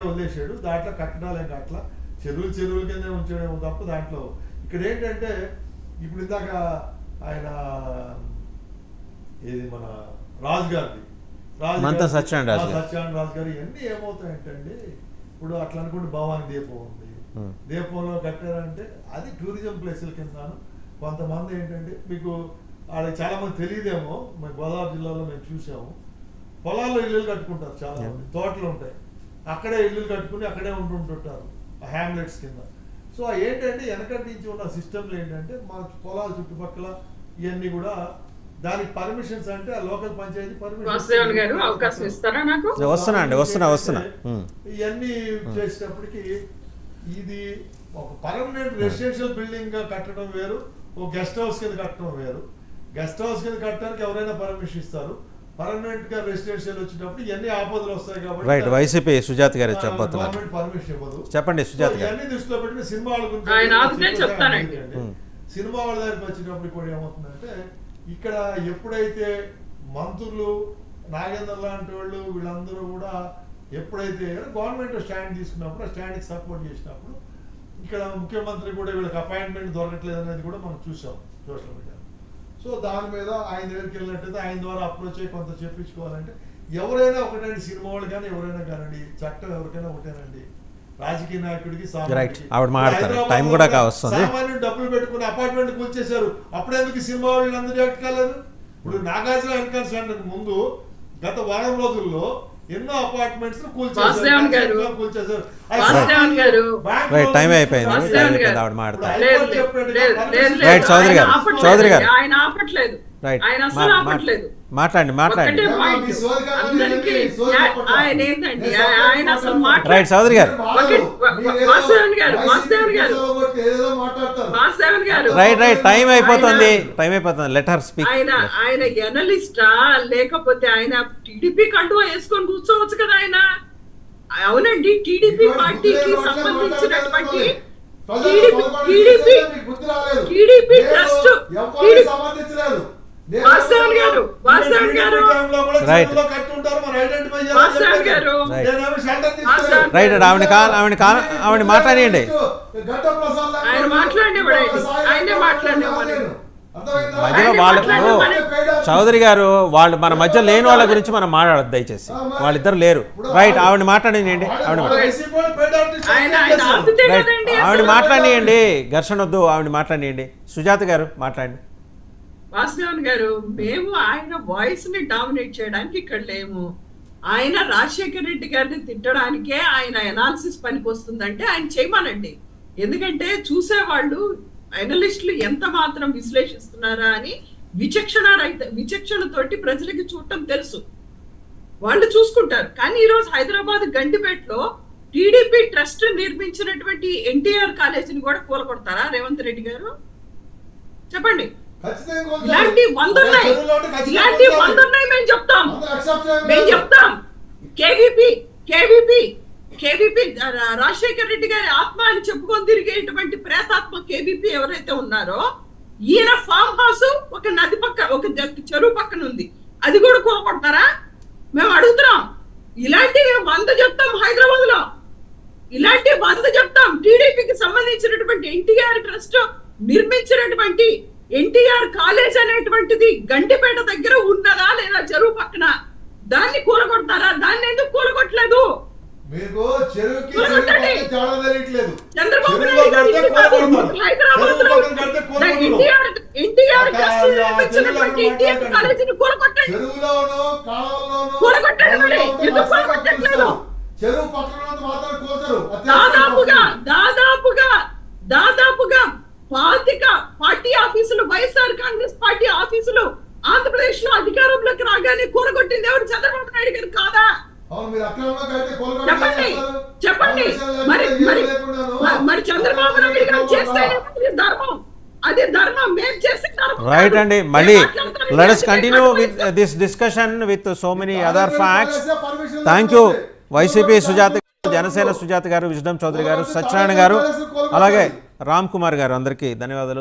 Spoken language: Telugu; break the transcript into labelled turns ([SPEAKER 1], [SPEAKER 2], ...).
[SPEAKER 1] వదిలేసాడు. దాంట్లో కట్టడాలు ఇంకా అట్లా చెరువుల కిందే ఉంచడేమో తప్ప దాంట్లో ఇక్కడ ఏంటంటే ఇప్పుడు ఇందాక ఆయన ఏది మన రాజు గారిది
[SPEAKER 2] సత్యనారాయణ
[SPEAKER 1] రాజు గారు ఇవన్నీ ఏమవుతాయంటే ఇప్పుడు అట్లా అనుకుంటే భవానీ దీపం ఉంది, దీపంలో కట్టారంటే అది టూరిజం ప్లేసుల కింద. కొంతమంది ఏంటంటే మీకు వాళ్ళకి చాలా మంది తెలియదేమో, మన గోదావరి జిల్లాలో మేము చూసాము, పొలాల్లో ఇల్లులు కట్టుకుంటారు, చాలా మంది తోటలు ఉంటాయి, అక్కడే ఇల్లులు కట్టుకుని అక్కడే ఉంటుంటారు హ్యామ్లెట్స్ కింద. సో ఏంటంటే వెనకటి నుంచి ఉన్న సిస్టమ్లు ఏంటంటే మా పొలాల చుట్టుపక్కల ఇవన్నీ కూడా దానికి పర్మిషన్స్ అంటే ఆ లోకల్ పంచాయతీ ఇవన్నీ చేసేటప్పటికి ఇది ఒక పర్మనెంట్ రెసిడెన్షియల్ బిల్డింగ్ గా కట్టడం వేరు, ఒక గెస్ట్ హౌస్ కింద కట్టడం వేరు. గెస్ట్ హౌస్ కింద కట్టడానికి ఎవరైనా పర్మిషన్ ఇస్తారు, పర్మనెంట్ గా రెసిడెన్షియల్ వచ్చేటప్పుడు ఇవన్నీ ఆపదలు వస్తాయి కాబట్టి
[SPEAKER 2] రైట్ వైసీపీ సుజాత గారు
[SPEAKER 1] గవర్నమెంట్ పర్మిషన్ ఇవ్వదు.
[SPEAKER 2] చెప్పండి సుజాత గారు.
[SPEAKER 1] ఇవన్నీ దృష్టిలో పెట్టుకుని సినిమా వాళ్ళ గురించి సినిమా వాళ్ళ దగ్గరికి వచ్చేటప్పుడు కూడా ఏమవుతుందంటే ఇక్కడ ఎప్పుడైతే మంత్రులు నాగేంద్ర లాంటి వాళ్ళు వీళ్ళందరూ కూడా ఎప్పుడైతే గవర్నమెంట్ స్టాండ్ తీసుకున్నప్పుడు ఆ స్టాండ్కి సపోర్ట్ చేసినప్పుడు ఇక్కడ ముఖ్యమంత్రి కూడా వీళ్ళకి అపాయింట్మెంట్ దొరకట్లేదు అనేది కూడా మనం చూసాం సోషల్ మీడియా. సో దాని మీద ఆయన దగ్గరికి వెళ్ళినట్టయితే ఆయన ద్వారా అప్రోచ్ అయ్యి కొంత చెప్పించుకోవాలంటే ఎవరైనా ఒకటండి, సినిమా వాళ్ళు కానీ ఎవరైనా కానండి, చట్టం ఎవరికైనా ఒకటేనండి, రాజకీయ నాయకుడికి సామాన్యుడు డబ్బులు పెట్టుకుని అపార్ట్మెంట్ కూల్చేశారు, అప్పుడెందుకు సినిమా వాళ్ళు అందరూ యాక్ట్ కాలేదు? ఇప్పుడు నాగార్జున ఎన్కౌంటర్ సెంటర్ ముందు గత వారం రోజుల్లో ఎన్నో అపార్ట్మెంట్స్ కూల్చేశారు.
[SPEAKER 2] టైం అయిపోయింది. చౌదరి గారు మాట్లాడండి రైట్ చౌదరి గారు రైట్ టైం అయిపోతుంది లెట్ హర్ స్పీక్.
[SPEAKER 3] ఆయన ఎనలిస్టా లేకపోతే ఆయన టీడీపీ కండువా వేసుకొని కూర్చోవచ్చు కదా ఆయన? అవునండి, టీడీపీ పార్టీకి సంబంధించినటువంటి టీడీపీ ట్రస్ట్
[SPEAKER 2] ఆవిడ మాట్లాడండి. మధ్యలో వాళ్ళు చౌదరి గారు వాళ్ళు మన మధ్య లేని వాళ్ళ గురించి మనం మాట్లాడద్దు దయచేసి, వాళ్ళిద్దరు లేరు. రైట్ ఆవిడ మాట్లాడండి. ఆవిడ మాట్లాడియండి, ఘర్షణ వద్దు, ఆవిడ మాట్లాడియండి. సుజాత గారు మాట్లాడండి.
[SPEAKER 3] వాసుదేవన్ గారు, మేము ఆయన వాయిస్ ని డామినేట్ చేయడానికి ఇక్కడ లేము. ఆయన రాజశేఖర రెడ్డి గారిని తిట్టడానికే ఆయన ఎనాలిసిస్ పనికి వస్తుందంటే ఆయన చేయమనండి. ఎందుకంటే చూసేవాళ్ళు అనలిస్టులు ఎంత మాత్రం విశ్లేషిస్తున్నారా అని విచక్షణతోటి ప్రజలకి చూడటం తెలుసు, వాళ్ళు చూసుకుంటారు. కానీ ఈరోజు హైదరాబాద్ గండిపేటలో టీడీపీ ట్రస్ట్ నిర్మించినటువంటి ఎన్టీఆర్ కాలేజీని కూడా కూలగొడతారా రేవంత్ రెడ్డి గారు? చెప్పండి. ఇలాంటి వందన్నాయి మేము చెప్తాం. కేవీపీ రాజశేఖర రెడ్డి గారి ఆత్మ అని చెప్పుకొని తిరిగేటువంటి ప్రేతాత్మ కేవీపీ ఎవరైతే ఉన్నారో, ఈయన ఫామ్ హౌస్ ఒక నది పక్క, ఒక చెరువు పక్కన ఉంది, అది కూడా కూలగొడతారా? మేము అడుగుతున్నాం. ఇలాంటి 100 చెప్తాం హైదరాబాద్ లో, ఇలాంటి 100 చెప్తాం. టీడీపీకి సంబంధించినటువంటి ఎన్టీఆర్ ట్రస్ట్ నిర్మించినటువంటి ఎన్టీఆర్ కాలేజ్ అనేటువంటిది గండిపేట దగ్గర ఉన్నదా లేదా చెరువు పక్కన? దాన్ని కూలగొడతారా? దాన్ని ఎందుకు కూలగొట్టలేదు? చంద్రబాబు నాయుడు గారు హైదరాబాద్ లో ఎన్టీఆర్ నిర్మించినటువంటి ఎన్టీఆర్ కాలేజీని కూలగొట్టండి. దాదాపుగా 25 పార్టీ ఆఫీసులు, వైఎస్ఆర్ కాంగ్రెస్ పార్టీ ఆఫీసులు ఆంధ్రప్రదేశ్ లో అధికారంలోకి రాగానే కూలగొట్టింది ఎవరు? చంద్రబాబు నాయుడు గారు కాదా? చెప్పండి. మరి చంద్రబాబు నాయుడు గారు చేస్తే ధర్మం, అది ధర్మం. మేము చేసే
[SPEAKER 2] రైట్ అండి. మళ్ళీ let us continue with this discussion with so many other facts. Thank you YCP Sujatha, Janasena Sujatha గారు, విజ్డమ్ చౌదరి గారు, సత్యనారాయణ గారు, అలాగే రామ్ కుమార్ గారు, అందరికీ ధన్యవాదాలు.